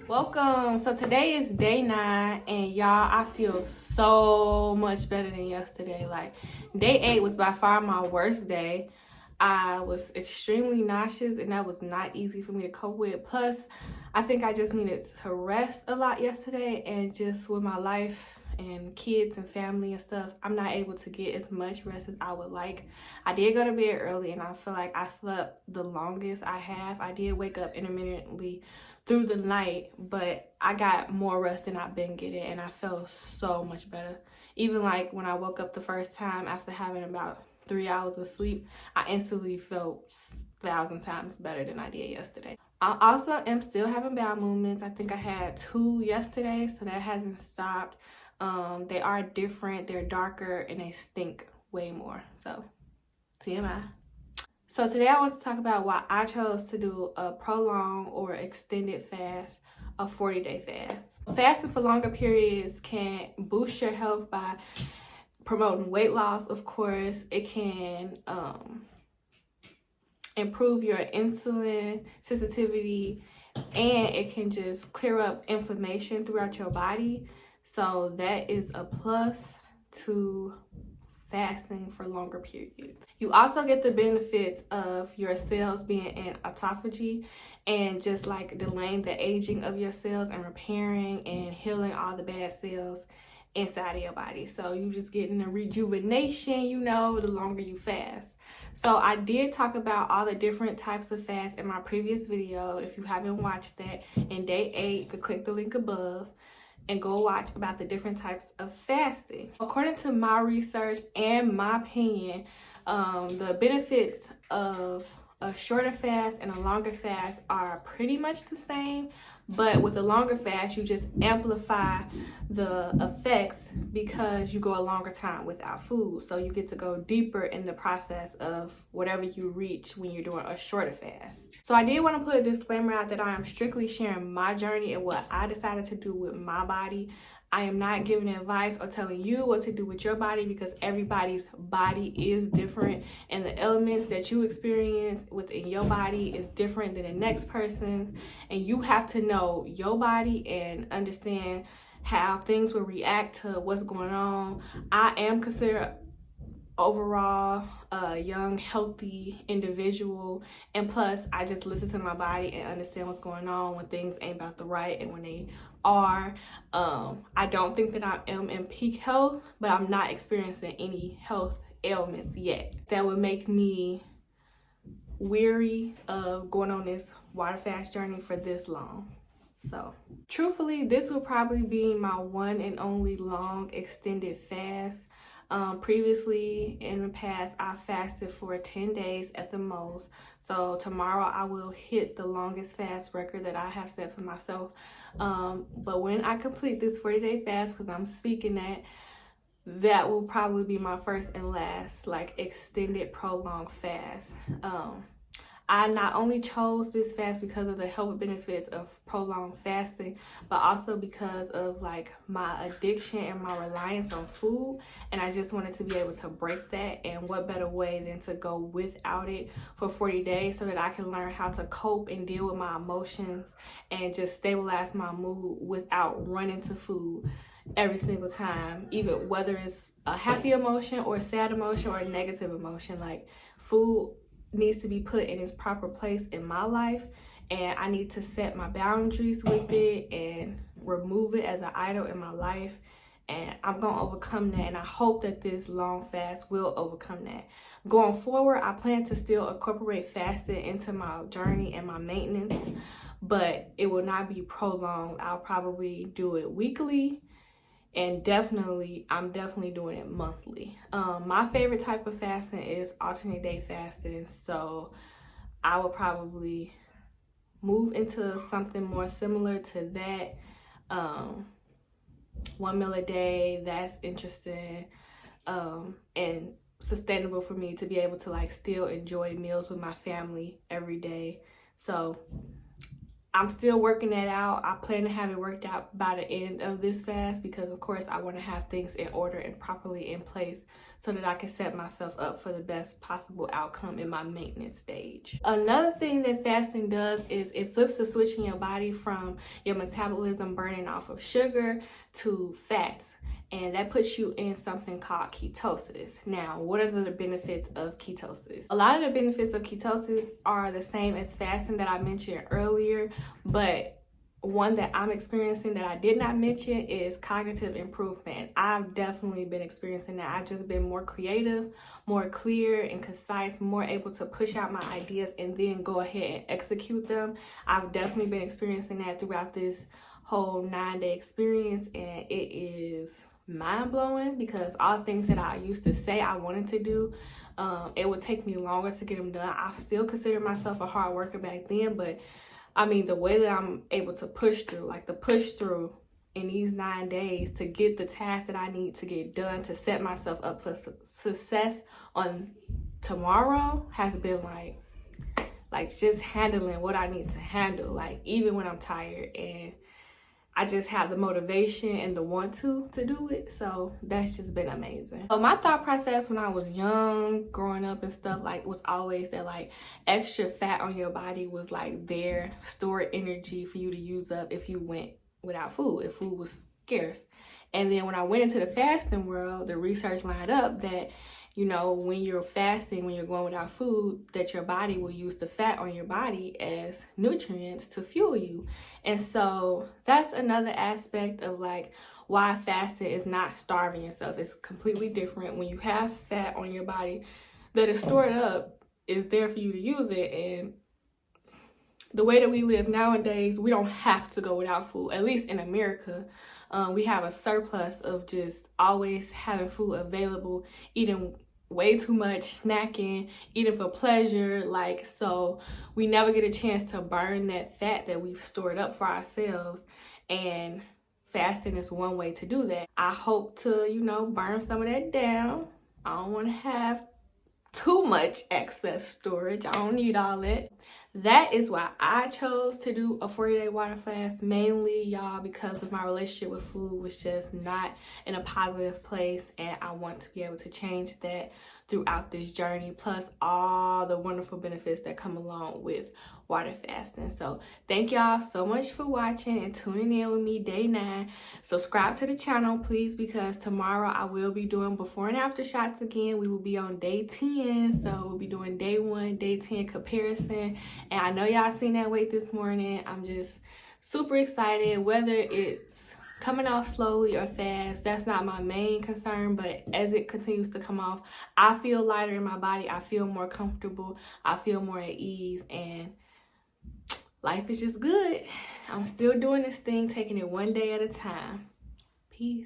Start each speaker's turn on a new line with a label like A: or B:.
A: Welcome. So today is day 9 and y'all, I feel so much better than yesterday. Like day 8 was by far my worst day. I was extremely nauseous and that was not easy for me to cope with. Plus, I think I just needed to rest a lot yesterday, and just with my life and kids and family and stuff, I'm not able to get as much rest as I would like. I did go to bed early and I feel like I slept the longest I have. I did wake up intermittently through the night, but I got more rest than I've been getting and I felt so much better. Even like when I woke up the first time after having about 3 hours of sleep, I instantly felt 1,000 times better than I did yesterday. I also am still having bowel movements. I think I had 2 yesterday, so that hasn't stopped. They are different, they're darker, and they stink way more. So, TMI. So today I want to talk about why I chose to do a prolonged or extended fast, a 40-day fast. Fasting for longer periods can boost your health by promoting weight loss, of course. It can improve your insulin sensitivity, and it can just clear up inflammation throughout your body. So that is a plus to fasting for longer periods. You also get the benefits of your cells being in autophagy and just like delaying the aging of your cells and repairing and healing all the bad cells inside of your body. So you just getting a rejuvenation, the longer you fast. So I did talk about all the different types of fasts in my previous video. If you haven't watched that, in day 8, you could click the link above and go watch about the different types of fasting. According to my research and my opinion, the benefits of a shorter fast and a longer fast are pretty much the same, but with a longer fast, you just amplify the effects because you go a longer time without food. So you get to go deeper in the process of whatever you reach when you're doing a shorter fast. So I did want to put a disclaimer out that I am strictly sharing my journey and what I decided to do with my body. I am not giving advice or telling you what to do with your body because everybody's body is different and the elements that you experience within your body is different than the next person. And you have to know your body and understand how things will react to what's going on. I am considered overall a young, healthy individual, and plus I just listen to my body and understand what's going on when things ain't about the right and when they are. I don't think that I am in peak health, but I'm not experiencing any health ailments yet that would make me weary of going on this water fast journey for this long. So truthfully, this will probably be my one and only long extended fast. Previously in the past, I fasted for 10 days at the most. So tomorrow I will hit the longest fast record that I have set for myself. But when I complete this 40-day fast, because I'm speaking that will probably be my first and last extended prolonged fast. I not only chose this fast because of the health benefits of prolonged fasting, but also because of my addiction and my reliance on food. And I just wanted to be able to break that. And what better way than to go without it for 40 days so that I can learn how to cope and deal with my emotions and just stabilize my mood without running to food every single time, even whether it's a happy emotion or a sad emotion or a negative emotion. Food needs to be put in its proper place in my life, and I need to set my boundaries with it and remove it as an idol in my life. And I'm gonna overcome that, and I hope that this long fast will overcome that. Going forward, I plan to still incorporate fasting into my journey and my maintenance, but it will not be prolonged. I'll probably do it weekly, and I'm definitely doing it monthly. My favorite type of fasting is alternate day fasting, so I will probably move into something more similar to that. 1 meal a day, that's interesting and sustainable for me to be able to still enjoy meals with my family every day. So I'm still working that out. I plan to have it worked out by the end of this fast because, of course, I want to have things in order and properly in place so that I can set myself up for the best possible outcome in my maintenance stage. Another thing that fasting does is it flips the switch in your body from your metabolism burning off of sugar to fats. And that puts you in something called ketosis. Now, what are the benefits of ketosis? A lot of the benefits of ketosis are the same as fasting that I mentioned earlier, but one that I'm experiencing that I did not mention is cognitive improvement. I've definitely been experiencing that. I've just been more creative, more clear and concise, more able to push out my ideas and then go ahead and execute them. I've definitely been experiencing that throughout this whole 9-day experience, and it is mind-blowing because all the things that I used to say I wanted to do, it would take me longer to get them done. I still consider myself a hard worker back then, but I mean, the way that I'm able to push through, like the push through in these 9 days to get the tasks that I need to get done to set myself up for success on tomorrow has been like just handling what I need to handle, like even when I'm tired, and I just have the motivation and the want to do it. So that's just been amazing. So my thought process when I was young, growing up and stuff, like, was always that like extra fat on your body was like there, stored energy for you to use up if you went without food, if food was scarce. And then when I went into the fasting world, the research lined up that, you know, when you're fasting, when you're going without food, that your body will use the fat on your body as nutrients to fuel you. And so that's another aspect of like why fasting is not starving yourself. It's completely different. When you have fat on your body that is stored up, it's there for you to use it. And the way that we live nowadays, we don't have to go without food, at least in America. We have a surplus of just always having food available, eating way too much, snacking, eating for pleasure. Like, so we never get a chance to burn that fat that we've stored up for ourselves. And fasting is one way to do that. I hope to, you know, burn some of that down. I don't want to have too much excess storage. I don't need all that. That is why I chose to do a 40-day water fast, mainly, y'all, because of my relationship with food was just not in a positive place, and I want to be able to change that throughout this journey, plus all the wonderful benefits that come along with water fasting. So thank y'all so much for watching and tuning in with me day 9. Subscribe to the channel, please, because tomorrow I will be doing before and after shots again. We will be on day 10, so we'll be doing day 1, day 10 comparison. And I know y'all seen that weight this morning. I'm just super excited. Whether it's coming off slowly or fast, that's not my main concern, but as it continues to come off, I feel lighter in my body. I feel more comfortable. I feel more at ease, and life is just good. I'm still doing this thing, taking it one day at a time. Peace.